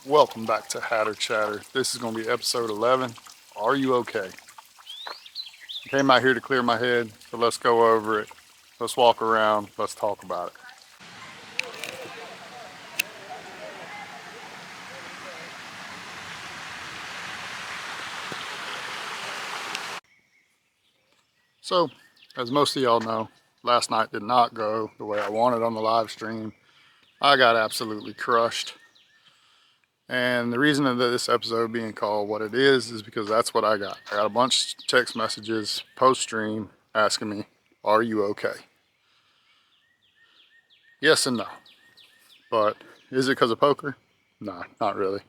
Welcome back to Hatter Chatter. This is going to be episode 11. Are you okay? I came out here to clear my head, so let's go over it. Let's walk around. Let's talk about it. So, as most of y'all know, last night did not go the way I wanted on the live stream. I got absolutely crushed. And the reason of this episode being called what it is because that's what I got. I got a bunch of text messages post stream asking me, are you okay? Yes and no. But is it because of poker? Nah, not really.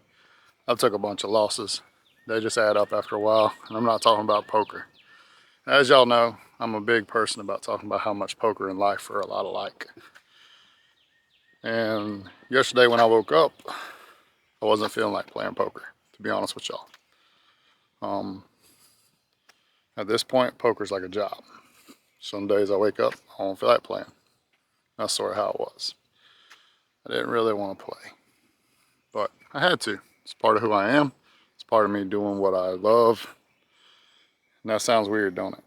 I took a bunch of losses. They just add up after a while, and I'm not talking about poker. As y'all know, I'm a big person about talking about how much poker and life are a lot alike. And yesterday when I woke up, I wasn't feeling like playing poker, to be honest with y'all. At this point, poker's like a job. Some days I wake up, I don't feel like playing. That's sort of how it was. I didn't really want to play, but I had to. It's part of who I am. It's part of me doing what I love. And that sounds weird, don't it?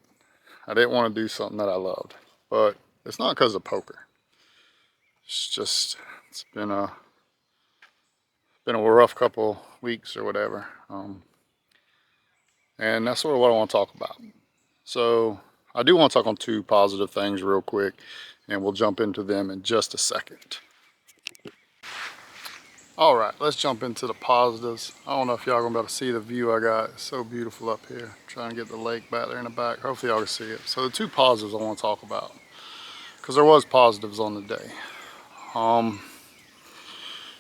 I didn't want to do something that I loved, but it's not because of poker. It's been a rough couple weeks or whatever, and that's sort of what I want to talk about. So I do want to talk on two positive things real quick, and we'll jump into them in just a second. All right, let's jump into the positives. I don't know if y'all gonna be able to see the view I got. It's so beautiful up here. I'm trying to get the lake back there in the back. Hopefully y'all can see it. So the two positives I want to talk about, because there was positives on the day.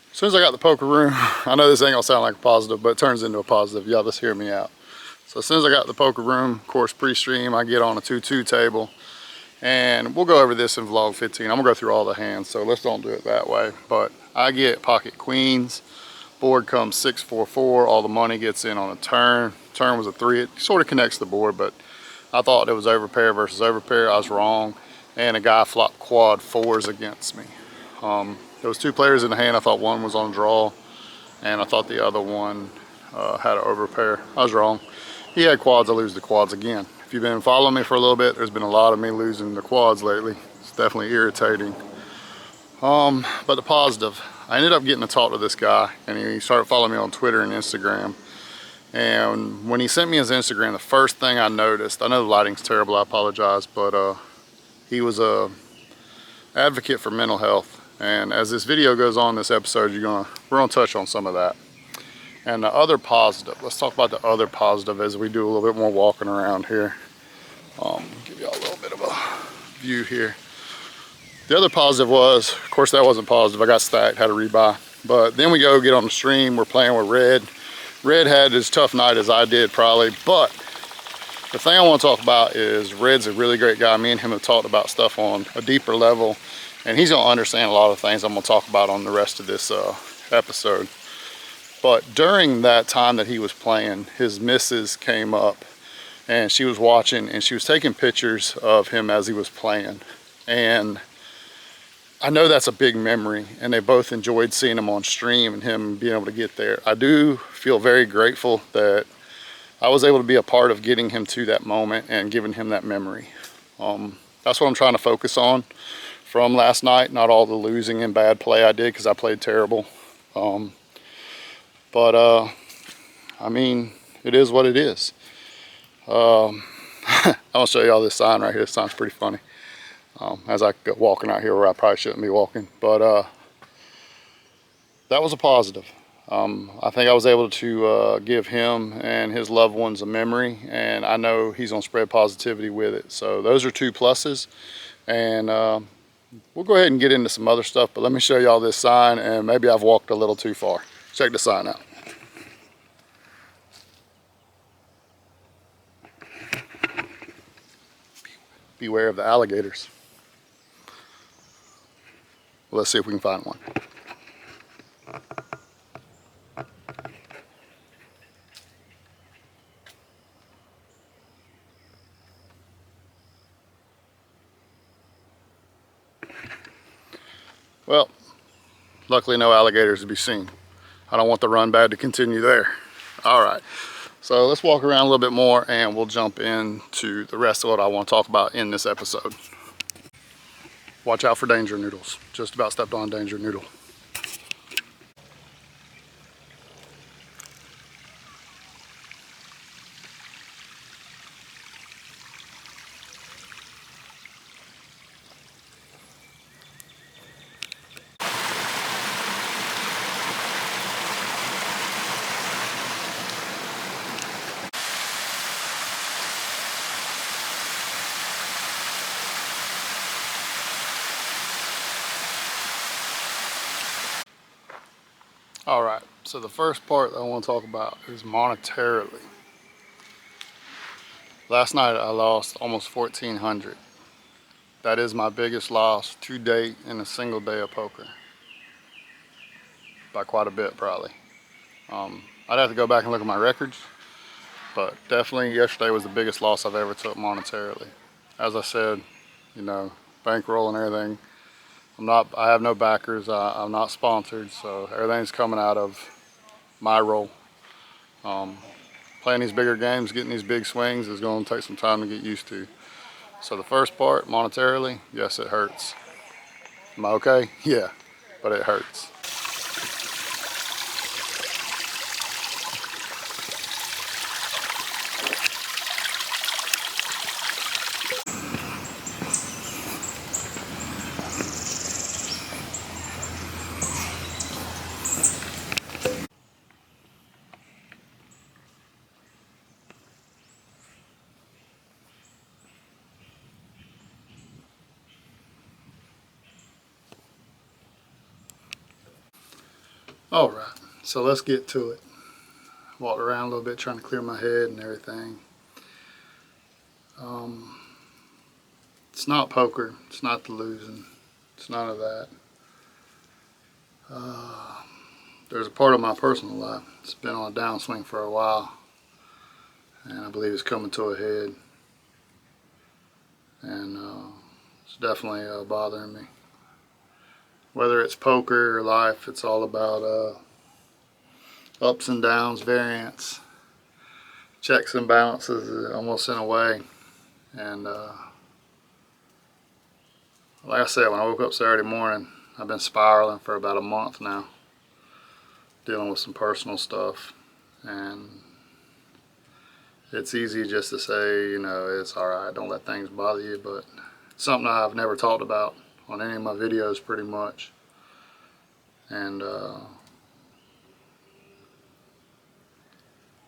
As soon as I got the poker room, I know this ain't gonna sound like a positive, but it turns into a positive. Y'all just hear me out. So as soon as I got the poker room, of course pre-stream, I get on a 2-2 table, and we'll go over this in vlog 15. I'm gonna go through all the hands, so let's don't do it that way. But I get pocket queens, board comes 6-4-4, all the money gets in on a turn. Turn was a 3, it sort of connects the board, but I thought it was overpair versus overpair. I was wrong, and a guy flopped quad 4s against me. There was 2 players in the hand. I thought one was on draw, and I thought the other one had an overpair. I was wrong. He had quads. I lose the quads again. If you've been following me for a little bit, there's been a lot of me losing the quads lately. It's definitely irritating. But the positive, I ended up getting to talk to this guy, and he started following me on Twitter and Instagram. And when he sent me his Instagram, the first thing I noticed, I know the lighting's terrible, I apologize, but he was a advocate for mental health. And as this video goes on, this episode, we're gonna touch on some of that. And the other positive, let's talk about the other positive as we do a little bit more walking around here. Give y'all a little bit of a view here. The other positive was, of course that wasn't positive, I got stacked, had a rebuy. But then we go get on the stream, we're playing with Red. Red had as tough night as I did probably, but the thing I want to talk about is Red's a really great guy. Me and him have talked about stuff on a deeper level, and he's gonna understand a lot of things I'm gonna talk about on the rest of this episode. But during that time that he was playing, his missus came up and she was watching and she was taking pictures of him as he was playing. And I know that's a big memory, and they both enjoyed seeing him on stream and him being able to get there. I do feel very grateful that I was able to be a part of getting him to that moment and giving him that memory. That's what I'm trying to focus on from last night, not all the losing and bad play I did, because I played terrible. I mean, it is what it is. I'll show you all this sign right here. This sign's pretty funny. As I go walking out here where I probably shouldn't be walking, but that was a positive. I think I was able to give him and his loved ones a memory, and I know he's gonna spread positivity with it. So those are 2 pluses, and we'll go ahead and get into some other stuff, but let me show y'all this sign, and maybe I've walked a little too far. Check the sign out. Beware of the alligators. Well, let's see if we can find one. Well, luckily no alligators to be seen. I don't want the run bad to continue there. All right, so let's walk around a little bit more and we'll jump into the rest of what I want to talk about in this episode. Watch out for danger noodles. Just about stepped on a danger noodle. All right, so the first part that I want to talk about is monetarily. Last night I lost almost 1,400. That is my biggest loss to date in a single day of poker. By quite a bit, probably. I'd have to go back and look at my records, but definitely yesterday was the biggest loss I've ever took monetarily. As I said, you know, bankroll and everything. I have no backers. I'm not sponsored, so everything's coming out of my roll. Playing these bigger games, getting these big swings is going to take some time to get used to. So the first part, monetarily, yes, it hurts. Am I okay? Yeah, but it hurts. All right, so let's get to it. Walked around a little bit trying to clear my head and everything. It's not poker. It's not the losing. It's none of that. There's a part of my personal life that's been on a downswing for a while, and I believe it's coming to a head. And it's definitely bothering me. Whether it's poker or life, it's all about ups and downs, variance, checks and balances, almost in a way. And like I said, when I woke up Saturday morning, I've been spiraling for about a month now, dealing with some personal stuff. And it's easy just to say, you know, it's alright, don't let things bother you, but it's something I've never talked about on any of my videos pretty much. And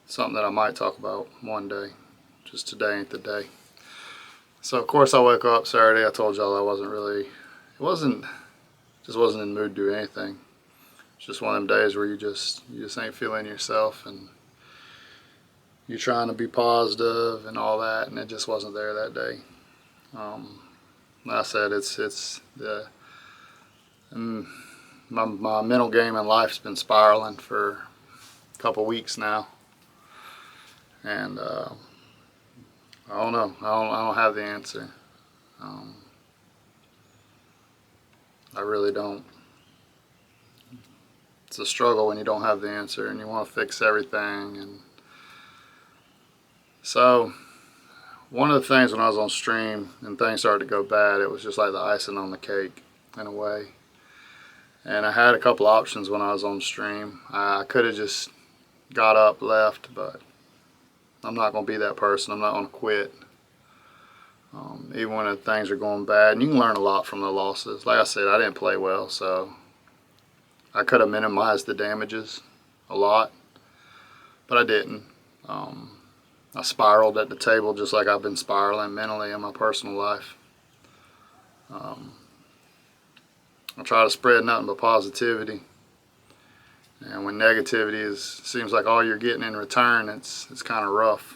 something that I might talk about one day. Just today ain't the day. So of course I woke up Saturday. I told y'all I wasn't really, just wasn't in the mood to do anything. It's just one of them days where you just ain't feeling yourself, and you're trying to be positive and all that, and it just wasn't there that day. Like I said, my mental game in life's been spiraling for a couple weeks now, and I don't know. I don't have the answer. I really don't. It's a struggle when you don't have the answer and you want to fix everything. And so one of the things when I was on stream and things started to go bad, it was just like the icing on the cake in a way. And I had a couple options when I was on stream. I could have just got up, left, but I'm not going to be that person. I'm not going to quit. Even when things are going bad. And you can learn a lot from the losses. Like I said, I didn't play well, so I could have minimized the damages a lot, but I didn't. I spiraled at the table just like I've been spiraling mentally in my personal life. I try to spread nothing but positivity. And when negativity seems like all you're getting in return, it's kind of rough.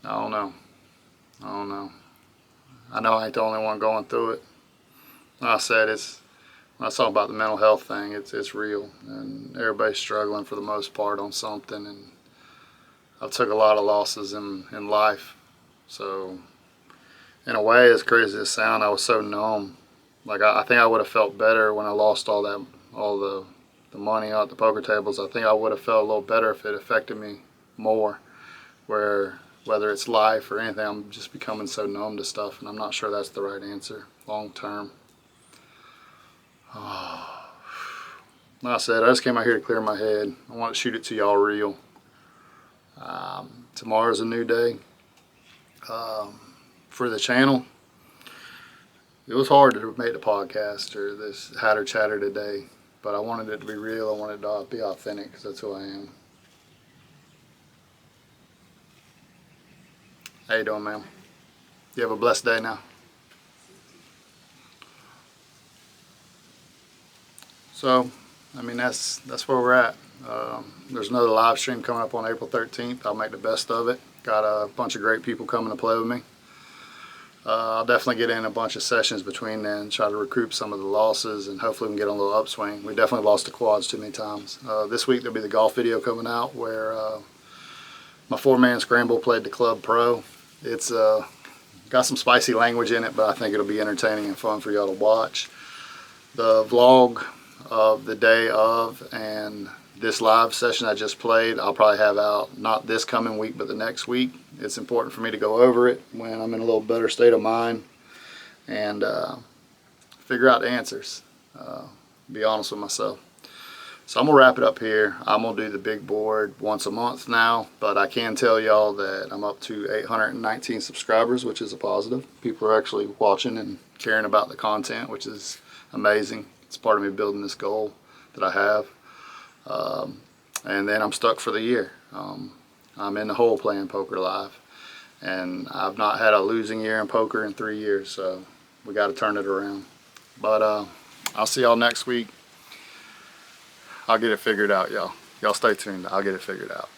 I don't know. I know I ain't the only one going through it. Like I said, when I talk about the mental health thing, it's real, and everybody's struggling for the most part on something. And I've took a lot of losses in life, so in a way, as crazy as it sounds, I was so numb Like I think I would have felt better when I lost all the money at the poker tables. I think I would have felt a little better if it affected me more. Where whether it's life or anything, I'm just becoming so numb to stuff, and I'm not sure that's the right answer long term. Like I said, I just came out here to clear my head. I want to shoot it to y'all real. Tomorrow's a new day for the channel. It was hard to make the podcast or this Hatter Chatter today, but I wanted it to be real. I wanted it to be authentic because that's who I am. How you doing, ma'am? You have a blessed day now. So, I mean, that's where we're at. There's another live stream coming up on April 13th. I'll make the best of it. Got a bunch of great people coming to play with me. I'll definitely get in a bunch of sessions between then, try to recoup some of the losses, and hopefully we can get on a little upswing. We definitely lost the quads too many times. This week there'll be the golf video coming out where my 4-man scramble played the Club Pro. It's got some spicy language in it, but I think it'll be entertaining and fun for y'all to watch. The vlog of the day of and this live session I just played, I'll probably have out not this coming week, but the next week. It's important for me to go over it when I'm in a little better state of mind and figure out the answers. Be honest with myself. So I'm gonna wrap it up here. I'm gonna do the big board once a month now, but I can tell y'all that I'm up to 819 subscribers, which is a positive. People are actually watching and caring about the content, which is amazing. It's part of me building this goal that I have. And then I'm stuck for the year. I'm in the hole playing poker live, and I've not had a losing year in poker in 3 years, so we got to turn it around. But I'll see y'all next week. I'll get it figured out, y'all. Y'all stay tuned. I'll get it figured out.